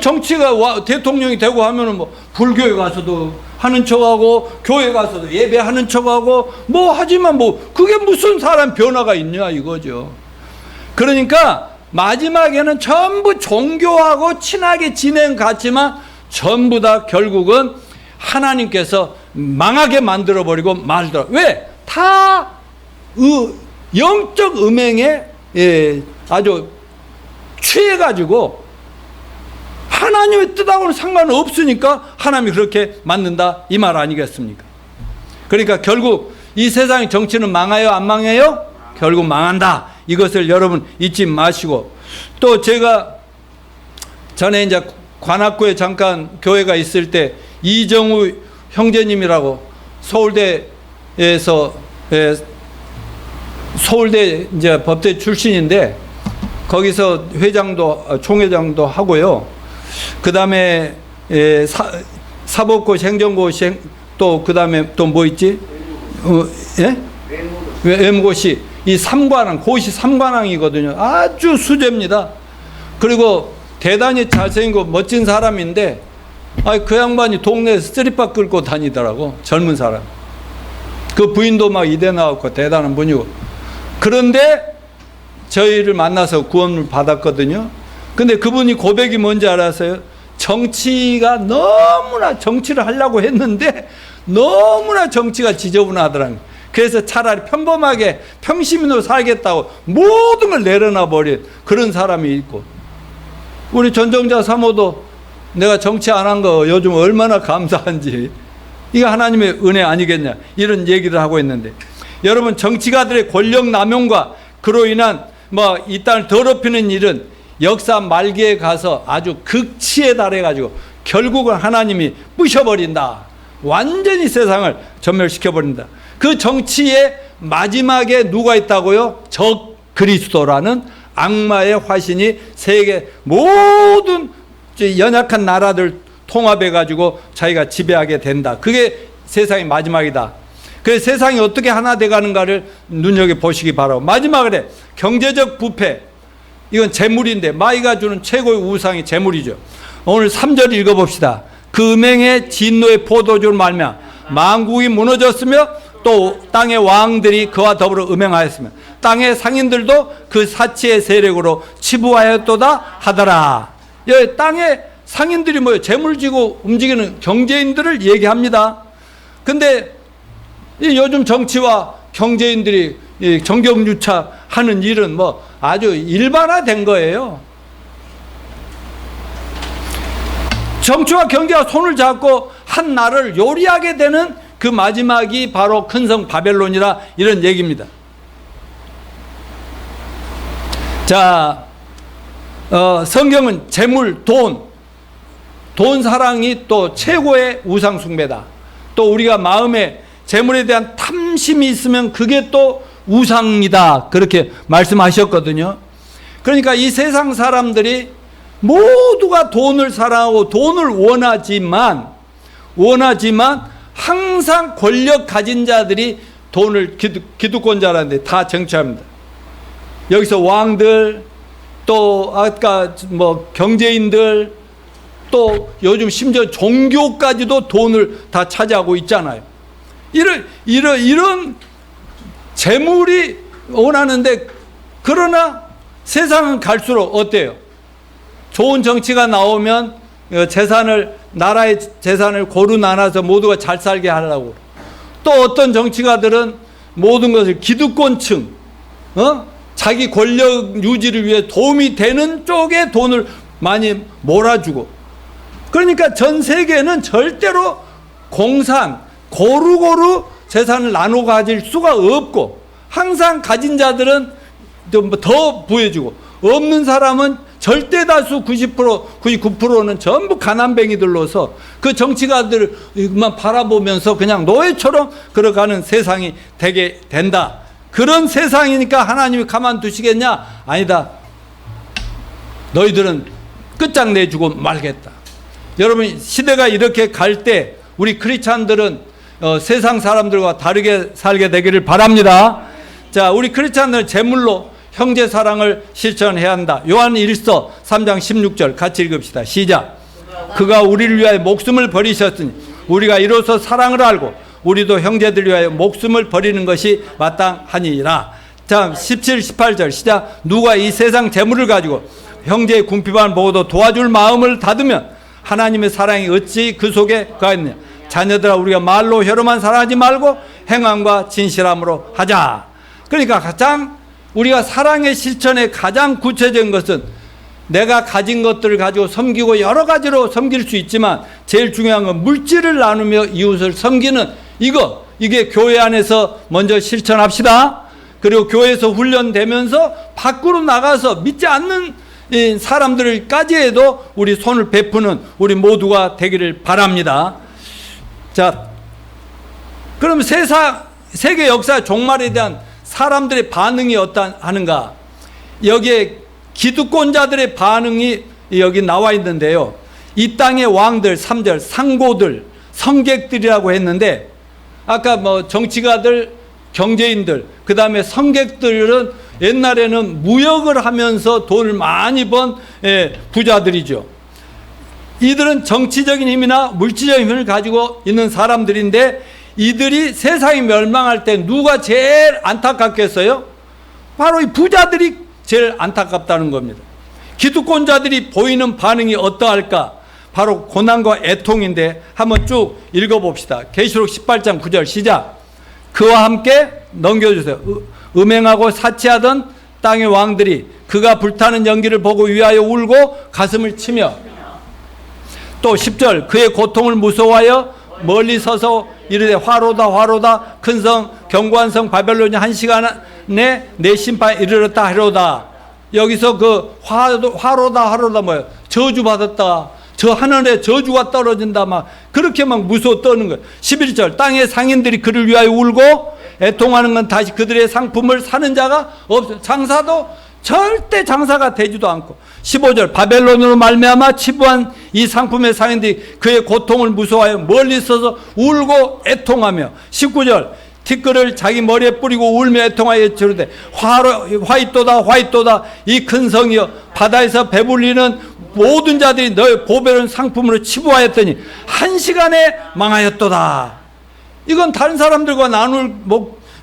정치가 대통령이 되고 하면은 불교에 가서도 하는 척하고 교회 가서도 예배하는 척하고 하지만 그게 무슨 사람 변화가 있냐 이거죠. 그러니까 마지막에는 전부 종교하고 친하게 지낸 같지만 전부 다 결국은 하나님께서 망하게 만들어버리고 말더라. 왜? 다 영적 음행에 아주 취해가지고 하나님의 뜻하고는 상관없으니까 하나님이 그렇게 만든다 이 말 아니겠습니까? 그러니까 결국 이 세상의 정치는 망해요, 안 망해요? 결국 망한다. 이것을 여러분 잊지 마시고, 또 제가 전에 이제 관악구에 잠깐 교회가 있을 때 이정우 형제님이라고 서울대에서 서울대 이제 법대 출신인데 거기서 총회장도 하고요. 그 다음에 사법고시, 행정고시, 또 그 다음에 또 뭐 있지? 외무고시. 이 3관왕, 고시 3관왕이거든요. 아주 수제입니다. 그리고 대단히 잘생기고 멋진 사람인데, 그 양반이 동네에서 쓰리바 끌고 다니더라고. 젊은 사람. 그 부인도 막 이대 나왔고 대단한 분이고. 그런데 저희를 만나서 구원을 받았거든요. 근데 그분이 고백이 뭔지 알았어요? 정치가 너무나 정치를 하려고 했는데 너무나 정치가 지저분하더라고요. 그래서 차라리 평범하게 평시민으로 살겠다고 모든 걸 내려놔 버린 그런 사람이 있고, 우리 전정자 사모도 내가 정치 안 한 거 요즘 얼마나 감사한지, 이게 하나님의 은혜 아니겠냐 이런 얘기를 하고 있는데, 여러분 정치가들의 권력 남용과 그로 인한 이 땅을 더럽히는 일은 역사 말기에 가서 아주 극치에 달해가지고 결국은 하나님이 부셔버린다. 완전히 세상을 전멸시켜버린다. 그 정치의 마지막에 누가 있다고요? 적 그리스도라는 악마의 화신이 세계 모든 연약한 나라들 통합해 가지고 자기가 지배하게 된다. 그게 세상의 마지막이다. 그래서 세상이 어떻게 하나 돼가는가를 눈여겨보시기 바라고. 마지막으로 경제적 부패, 이건 재물인데 마귀가 주는 최고의 우상이 재물이죠. 오늘 3절 읽어봅시다. 그 음행의 진노의 포도주를 말며 만국이 무너졌으며 또 땅의 왕들이 그와 더불어 음행하였으며 땅의 상인들도 그 사치의 세력으로 치부하였도다 하더라. 여기 땅의 상인들이 뭐예요? 재물 지고 움직이는 경제인들을 얘기합니다. 근데 요즘 정치와 경제인들이 정경유착하는 일은 뭐 아주 일반화된 거예요. 정치와 경제가 손을 잡고 한 나라를 요리하게 되는 그 마지막이 바로 큰 성 바벨론이라 이런 얘기입니다. 자, 성경은 재물, 돈 사랑이 또 최고의 우상 숭배다. 또 우리가 마음에 재물에 대한 탐심이 있으면 그게 또 우상이다. 그렇게 말씀하셨거든요. 그러니까 이 세상 사람들이 모두가 돈을 사랑하고 돈을 원하지만 항상 권력 가진 자들이 돈을 기득권자라는데 다 쟁취합니다. 여기서 왕들, 또 아까 뭐 경제인들, 또 요즘 심지어 종교까지도 돈을 다 차지하고 있잖아요. 이런 재물이 원하는데, 그러나 세상은 갈수록 어때요? 좋은 정치가 나오면 나라의 재산을 고루 나눠서 모두가 잘 살게 하려고. 또 어떤 정치가들은 모든 것을 기득권층, 자기 권력 유지를 위해 도움이 되는 쪽에 돈을 많이 몰아주고. 그러니까 전 세계는 절대로 고루고루 재산을 나눠 가질 수가 없고, 항상 가진 자들은 더 부해주고, 없는 사람은 절대 다수 90%, 99%는 전부 가난뱅이들로서 그 정치가들만 바라보면서 그냥 노예처럼 걸어가는 세상이 되게 된다. 그런 세상이니까 하나님이 가만두시겠냐? 아니다. 너희들은 끝장내주고 말겠다. 여러분, 시대가 이렇게 갈 때 우리 크리스찬들은 세상 사람들과 다르게 살게 되기를 바랍니다. 자, 우리 크리스찬들은 제물로 형제 사랑을 실천해야 한다. 요한 1서 3장 16절 같이 읽읍시다. 시작. 그가 우리를 위하여 목숨을 버리셨으니 우리가 이로써 사랑을 알고 우리도 형제들 위하여 목숨을 버리는 것이 마땅하니라. 자, 17, 18절 시작. 누가 이 세상 재물을 가지고 형제의 궁핍함을 보고도 도와줄 마음을 닫으면 하나님의 사랑이 어찌 그 속에 거하느냐. 자녀들아, 우리가 말로 혀로만 사랑하지 말고 행함과 진실함으로 하자. 그러니까 우리가 사랑의 실천의 가장 구체적인 것은 내가 가진 것들을 가지고 섬기고 여러 가지로 섬길 수 있지만 제일 중요한 건 물질을 나누며 이웃을 섬기는 이게 교회 안에서 먼저 실천합시다. 그리고 교회에서 훈련되면서 밖으로 나가서 믿지 않는 사람들까지 해도 우리 손을 베푸는 우리 모두가 되기를 바랍니다. 자, 그럼 세계 역사 종말에 대한 사람들의 반응이 어떠한가? 여기에 기득권자들의 반응이 여기 나와 있는데요. 이 땅의 왕들, 3절, 상고들, 성객들이라고 했는데, 아까 뭐 정치가들, 경제인들, 그 다음에 성객들은 옛날에는 무역을 하면서 돈을 많이 번 부자들이죠. 이들은 정치적인 힘이나 물질적인 힘을 가지고 있는 사람들인데, 이들이 세상이 멸망할 때 누가 제일 안타깝겠어요? 바로 이 부자들이 제일 안타깝다는 겁니다. 기득권자들이 보이는 반응이 어떠할까? 바로 고난과 애통인데 한번 쭉 읽어봅시다. 계시록 18장 9절 시작. 그와 함께 넘겨주세요. 음행하고 사치하던 땅의 왕들이 그가 불타는 연기를 보고 위하여 울고 가슴을 치며, 또 10절 그의 고통을 무서워하여 멀리 서서 이르되 화로다 화로다 큰 성 견고한 성 바벨론이 한 시간에 내 심판에 이르렀다 하로다. 여기서 그 화로다 뭐예요? 저주받았다. 저 하늘에 저주가 떨어진다. 막 그렇게 막 무서워 떠는 거예요. 11절 땅의 상인들이 그를 위하여 울고 애통하는 건 다시 그들의 상품을 사는 자가 없어. 장사도 절대 장사가 되지도 않고. 15절 바벨론으로 말미암아 치부한 이 상품의 상인들이 그의 고통을 무서워하여 멀리 서서 울고 애통하며. 19절 티끌을 자기 머리에 뿌리고 울며 애통하여 지르되 화이또다 화이또다 이 큰 성이여 바다에서 배불리는 모든 자들이 너의 보배로운 상품으로 치부하였더니 한 시간에 망하였도다. 이건 다른 사람들과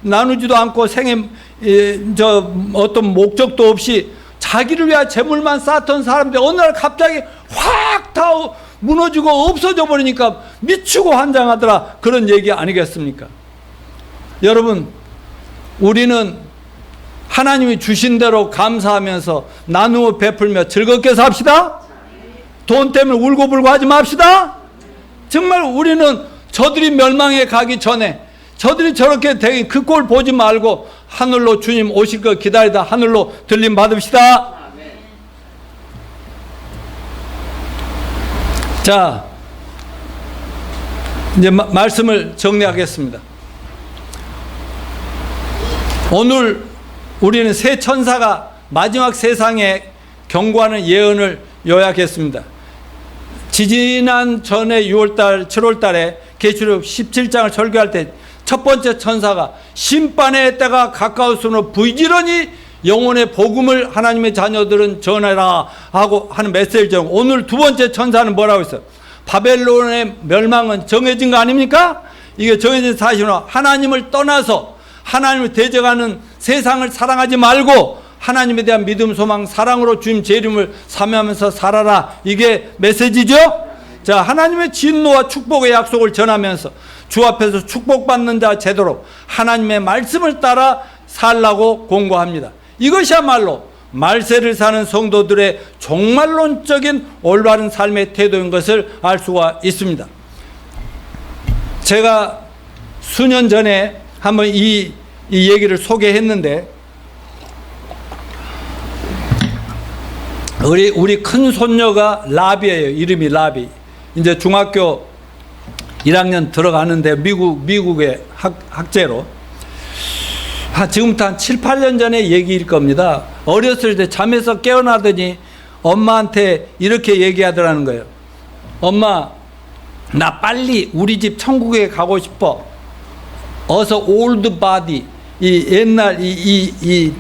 나누지도 않고 생애 어떤 목적도 없이 자기를 위한 재물만 쌓던 사람들이 어느 날 갑자기 확 다 무너지고 없어져 버리니까 미치고 환장하더라. 그런 얘기 아니겠습니까? 여러분, 우리는 하나님이 주신 대로 감사하면서 나누어 베풀며 즐겁게 삽시다. 돈 때문에 울고불고 하지 맙시다. 정말 우리는 저들이 멸망에 가기 전에 저들이 저렇게 되기 그 꼴 보지 말고 하늘로 주님 오실 거 기다리다 하늘로 들림 받읍시다. 자, 이제 말씀을 정리하겠습니다. 오늘 우리는 새 천사가 마지막 세상에 경고하는 예언을 요약했습니다. 지지난 전에 6월달, 7월달에 계시록 17장을 설교할 때 첫 번째 천사가 심판의 때가 가까웠으므로 부지런히 영혼의 복음을 하나님의 자녀들은 전해라 하고 하는 메시지를 정. 오늘 두 번째 천사는 뭐라고 했어요? 바벨론의 멸망은 정해진 거 아닙니까? 이게 정해진 사실은 하나님을 떠나서 하나님을 대적하는 세상을 사랑하지 말고 하나님에 대한 믿음, 소망, 사랑으로 주님 제 이름을 사모하면서 살아라. 이게 메시지죠? 자, 하나님의 진노와 축복의 약속을 전하면서 주 앞에서 축복받는 자 제도로 하나님의 말씀을 따라 살라고 공고합니다. 이것이야말로 말세를 사는 성도들의 종말론적인 올바른 삶의 태도인 것을 알 수가 있습니다. 제가 수년 전에 한번 이 얘기를 소개했는데, 우리 큰 손녀가 라비예요. 이름이 라비. 이제 중학교 1학년 들어가는데 미국의 학제로. 지금부터 한 7, 8년 전에 얘기일 겁니다. 어렸을 때 잠에서 깨어나더니 엄마한테 이렇게 얘기하더라는 거예요. 엄마, 나 빨리 우리 집 천국에 가고 싶어. 어서 올드 바디, 이 옛날 이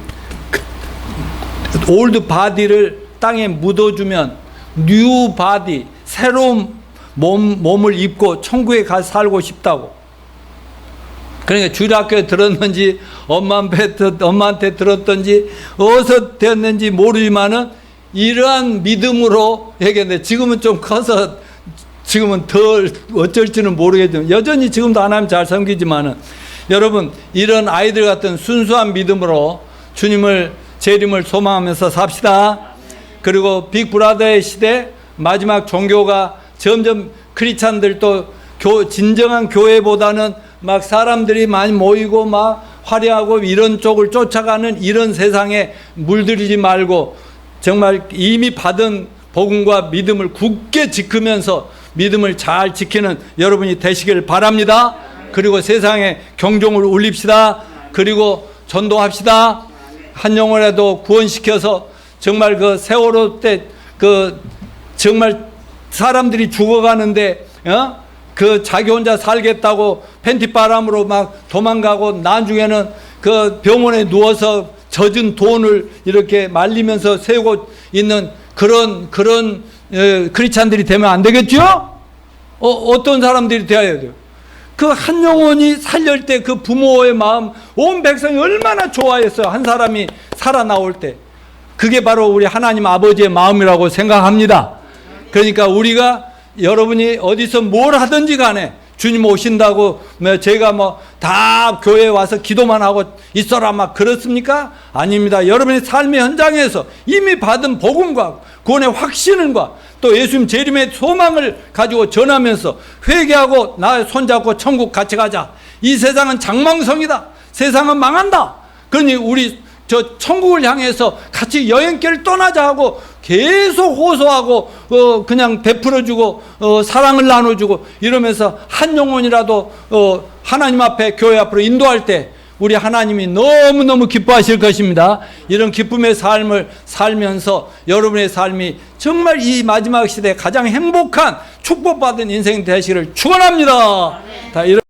올드 바디를 땅에 묻어주면 뉴 바디, 새로운 몸을 입고 천국에 가서 살고 싶다고. 그러니까 주일학교에 들었는지 엄마한테 들었던지 어디서 되었는지 모르지만은 이러한 믿음으로 얘기했는데, 지금은 좀 커서 지금은 덜 어쩔지는 모르겠지만 여전히 지금도 하나님 잘 섬기지만은, 여러분, 이런 아이들 같은 순수한 믿음으로 주님을 재림을 소망하면서 삽시다. 그리고 빅브라더의 시대, 마지막 종교가 점점 크리스찬들도 진정한 교회보다는 막 사람들이 많이 모이고 막 화려하고 이런 쪽을 쫓아가는 이런 세상에 물들이지 말고 정말 이미 받은 복음과 믿음을 굳게 지키면서 믿음을 잘 지키는 여러분이 되시길 바랍니다. 그리고 세상에 경종을 울립시다. 그리고 전도합시다. 한 영혼이라도 구원시켜서 정말 그 세월호 때 정말 사람들이 죽어가는데 그 자기 혼자 살겠다고 팬티바람으로 막 도망가고 나중에는 그 병원에 누워서 젖은 돈을 이렇게 말리면서 세우고 있는 그런 크리스찬들이 되면 안 되겠죠? 어떤 사람들이 되어야 돼요? 그 한 영혼이 살릴 때 그 부모의 마음, 온 백성이 얼마나 좋아했어요. 한 사람이 살아나올 때. 그게 바로 우리 하나님 아버지의 마음이라고 생각합니다. 그러니까 우리가 여러분이 어디서 뭘 하든지 간에 주님 오신다고 제가 다 교회에 와서 기도만 하고 있어라 막 그렇습니까? 아닙니다. 여러분의 삶의 현장에서 이미 받은 복음과 구원의 확신과 또 예수님 재림의 소망을 가지고 전하면서 회개하고 나 손잡고 천국 같이 가자. 이 세상은 장망성이다. 세상은 망한다. 그러니 우리 저 천국을 향해서 같이 여행길을 떠나자 하고 계속 호소하고 그냥 베풀어주고 사랑을 나눠주고 이러면서 한 영혼이라도 하나님 앞에 교회 앞으로 인도할 때 우리 하나님이 너무너무 기뻐하실 것입니다. 이런 기쁨의 삶을 살면서 여러분의 삶이 정말 이 마지막 시대에 가장 행복한 축복받은 인생 되시기를 축원합니다. 다 이런